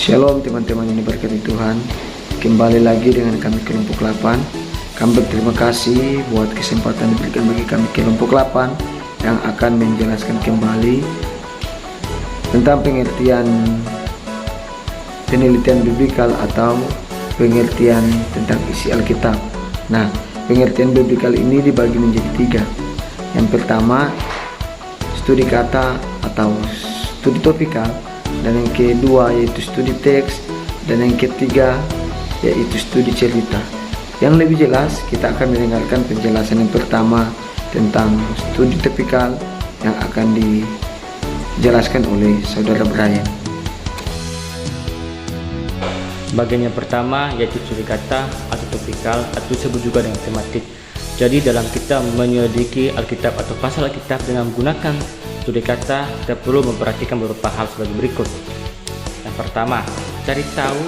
Shalom teman-teman yang diberkati Tuhan. Kembali lagi dengan kami kelompok 8. Kami berterima kasih buat kesempatan diberikan bagi kami kelompok 8 yang akan menjelaskan kembali tentang pengertian penelitian biblikal atau pengertian tentang isi Alkitab. Nah, pengertian biblikal ini dibagi menjadi 3. Yang pertama, studi kata atau studi topikal, dan yang kedua yaitu studi teks, dan yang ketiga yaitu studi cerita. Yang lebih jelas, kita akan mendengarkan penjelasan yang pertama tentang studi topikal yang akan dijelaskan oleh saudara Brian. Bagian yang pertama yaitu studi kata atau topikal, atau disebut juga dengan tematik. Jadi dalam kita menyelidiki Alkitab atau pasal Alkitab dengan menggunakan studi kata, kita perlu memperhatikan beberapa hal sebagai berikut. Yang pertama, cari tahu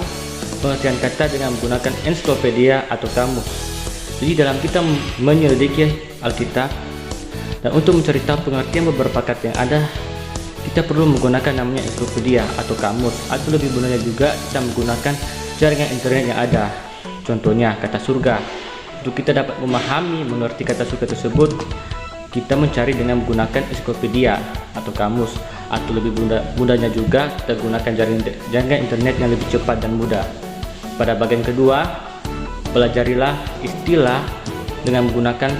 pengertian kata dengan menggunakan ensiklopedia atau kamus. Jadi dalam kita menyelidiki Alkitab dan untuk mencari tahu pengertian beberapa kata yang ada, kita perlu menggunakan namanya ensiklopedia atau kamus, atau lebih benarnya juga kita menggunakan jaringan internet yang ada. Contohnya kata surga. Untuk kita dapat memahami mengerti kata surga tersebut, kita mencari dengan menggunakan ensiklopedia atau kamus, atau lebih mudahnya juga kita gunakan jaringan internet yang lebih cepat dan mudah. Pada bagian kedua, pelajarilah istilah dengan menggunakan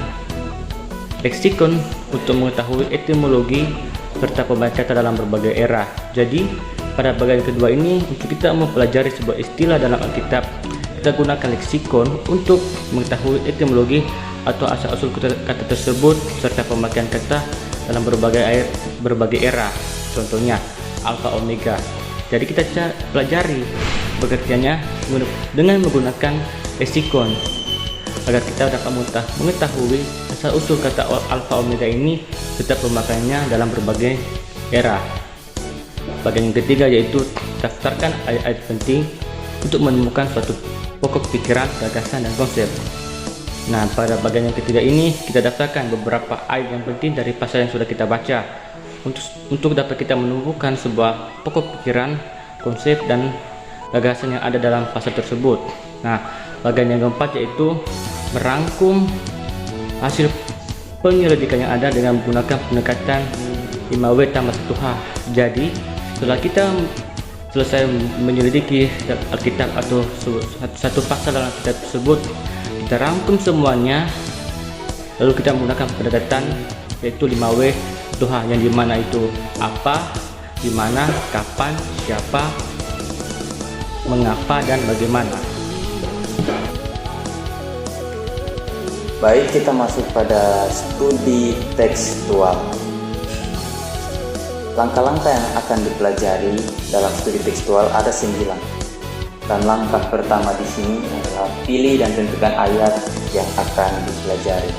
leksikon untuk mengetahui etimologi serta pemain kata dalam berbagai era. Jadi pada bagian kedua ini, untuk kita mempelajari sebuah istilah dalam Alkitab, kita gunakan leksikon untuk mengetahui etimologi atau asal-usul kata tersebut serta pemakaian kata dalam berbagai era. Contohnya alfa omega. Jadi kita pelajari pengertiannya dengan menggunakan leksikon agar kita dapat mengetahui asal-usul kata alfa omega ini serta pemakaiannya dalam berbagai era. Bagian yang ketiga yaitu daftarkan ayat-ayat penting untuk menemukan suatu pokok pikiran, gagasan, dan konsep. Nah, pada bagian yang ketiga ini kita daftarkan beberapa ayat yang penting dari pasal yang sudah kita baca untuk dapat kita menemukan sebuah pokok pikiran, konsep, dan gagasan yang ada dalam pasal tersebut. Nah, bagian yang keempat yaitu merangkum hasil penyelidikan yang ada dengan menggunakan pendekatan 5W tambah 1H. Jadi setelah kita selesai menyelidiki Alkitab atau satu pasal dalam Alkitab tersebut, kita rangkum semuanya, lalu kita menggunakan pendekatan yaitu 5W 1H, yang dimana itu apa, dimana, kapan, siapa, mengapa, dan bagaimana. Baik, kita masuk pada studi tekstual. Langkah-langkah yang akan dipelajari dalam studi tekstual ada 9. Dan langkah pertama di sini adalah pilih dan tentukan ayat yang akan dipelajari.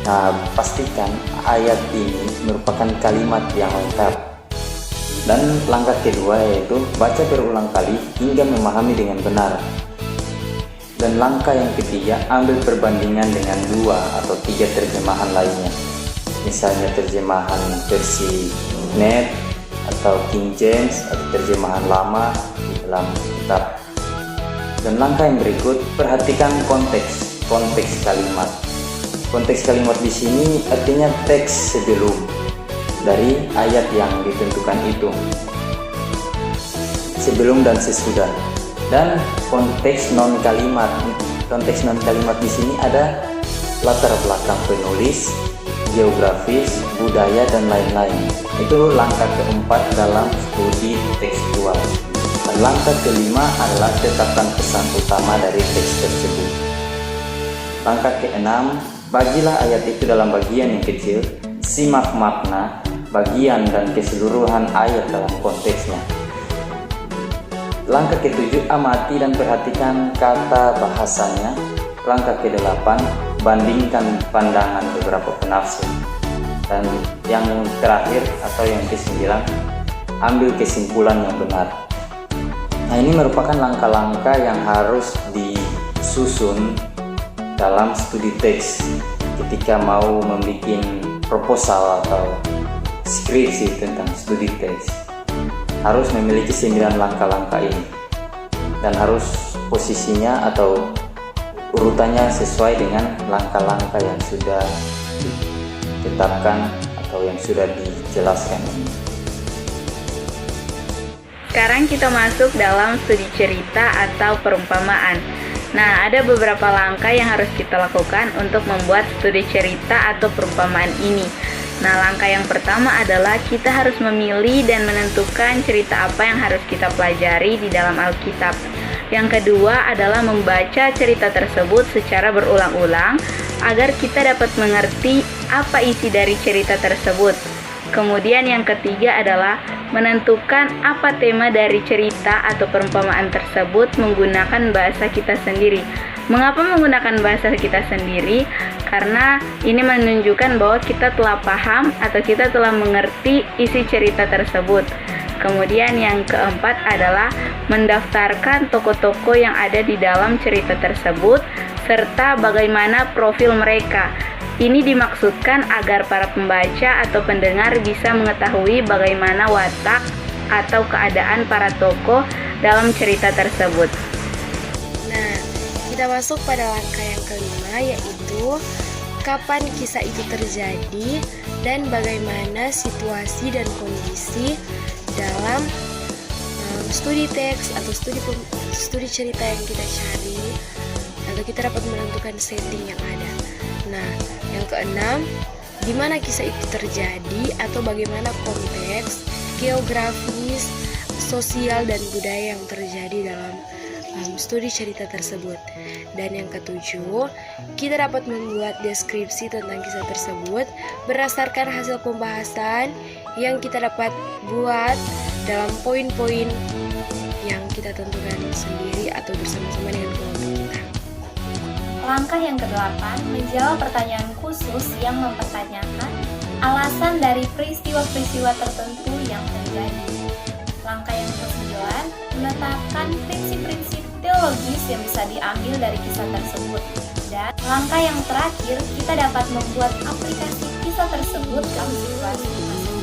Nah, pastikan ayat ini merupakan kalimat yang lengkap. Dan langkah kedua yaitu baca berulang kali hingga memahami dengan benar. Dan langkah yang ketiga, ambil perbandingan dengan 2 atau 3 terjemahan lainnya. Misalnya terjemahan versi NET atau King James atau terjemahan lama di dalam kitab. Dan langkah yang berikut, perhatikan konteks kalimat. Konteks kalimat di sini artinya teks sebelum dari ayat yang ditentukan itu, sebelum dan sesudah. Dan konteks non kalimat. Konteks non kalimat di sini ada latar belakang penulis, geografis, budaya, dan lain-lain. Itu langkah keempat dalam studi tekstual. Dan langkah kelima adalah tetapkan pesan utama dari teks tersebut. Langkah keenam, bagilah ayat itu dalam bagian yang kecil, simak makna, bagian, dan keseluruhan ayat dalam konteksnya. Langkah ketujuh, amati dan perhatikan kata bahasanya. Langkah kedelapan, bandingkan pandangan beberapa penafsir. Dan yang terakhir atau yang kesembilan, ambil kesimpulan yang benar. Nah, ini merupakan langkah-langkah yang harus disusun dalam studi teks ketika mau membuat proposal atau skripsi tentang studi teks. harus memiliki 9 langkah-langkah ini, dan harus posisinya atau urutannya sesuai dengan langkah-langkah yang sudah ditetapkan atau yang sudah dijelaskan ini. Sekarang kita masuk dalam studi cerita atau perumpamaan. Nah, ada beberapa langkah yang harus kita lakukan untuk membuat studi cerita atau perumpamaan ini. Nah, langkah yang pertama adalah kita harus memilih dan menentukan cerita apa yang harus kita pelajari di dalam Alkitab. Yang kedua adalah membaca cerita tersebut secara berulang-ulang agar kita dapat mengerti apa isi dari cerita tersebut. Kemudian yang ketiga adalah menentukan apa tema dari cerita atau perumpamaan tersebut menggunakan bahasa kita sendiri. Mengapa menggunakan bahasa kita sendiri? Karena ini menunjukkan bahwa kita telah paham atau kita telah mengerti isi cerita tersebut. Kemudian yang keempat adalah mendaftarkan tokoh-tokoh yang ada di dalam cerita tersebut serta bagaimana profil mereka. Ini dimaksudkan agar para pembaca atau pendengar bisa mengetahui bagaimana watak atau keadaan para tokoh dalam cerita tersebut. Nah, kita masuk pada langkah yang kelima, yaitu kapan kisah itu terjadi dan bagaimana situasi dan kondisi dalam studi teks atau studi cerita yang kita cari, agar kita dapat menentukan setting yang ada. Nah, yang keenam, di mana kisah itu terjadi atau bagaimana konteks, geografis, sosial, dan budaya yang terjadi dalam studi cerita tersebut. Dan yang ketujuh, kita dapat membuat deskripsi tentang kisah tersebut berdasarkan hasil pembahasan yang kita dapat buat dalam poin-poin yang kita tentukan sendiri atau bersama-sama dengan kelompok kita. Langkah yang ke-8, menjawab pertanyaan khusus yang mempertanyakan alasan dari peristiwa-peristiwa tertentu yang terjadi. Langkah yang ke-9, menetapkan prinsip-prinsip teologis yang bisa diambil dari kisah tersebut. Dan langkah yang terakhir, kita dapat membuat aplikasi kisah tersebut dalam situasi masing-masing.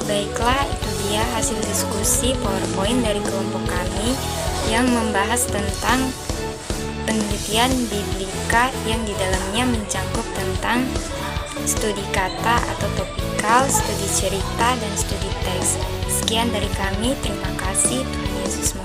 Baiklah, itu dia hasil diskusi PowerPoint dari kelompok kami yang membahas tentang penelitian biblika yang di dalamnya mencangkup tentang studi kata atau topikal, studi cerita, dan studi teks. Sekian dari kami, terima kasih. Tuhan Yesus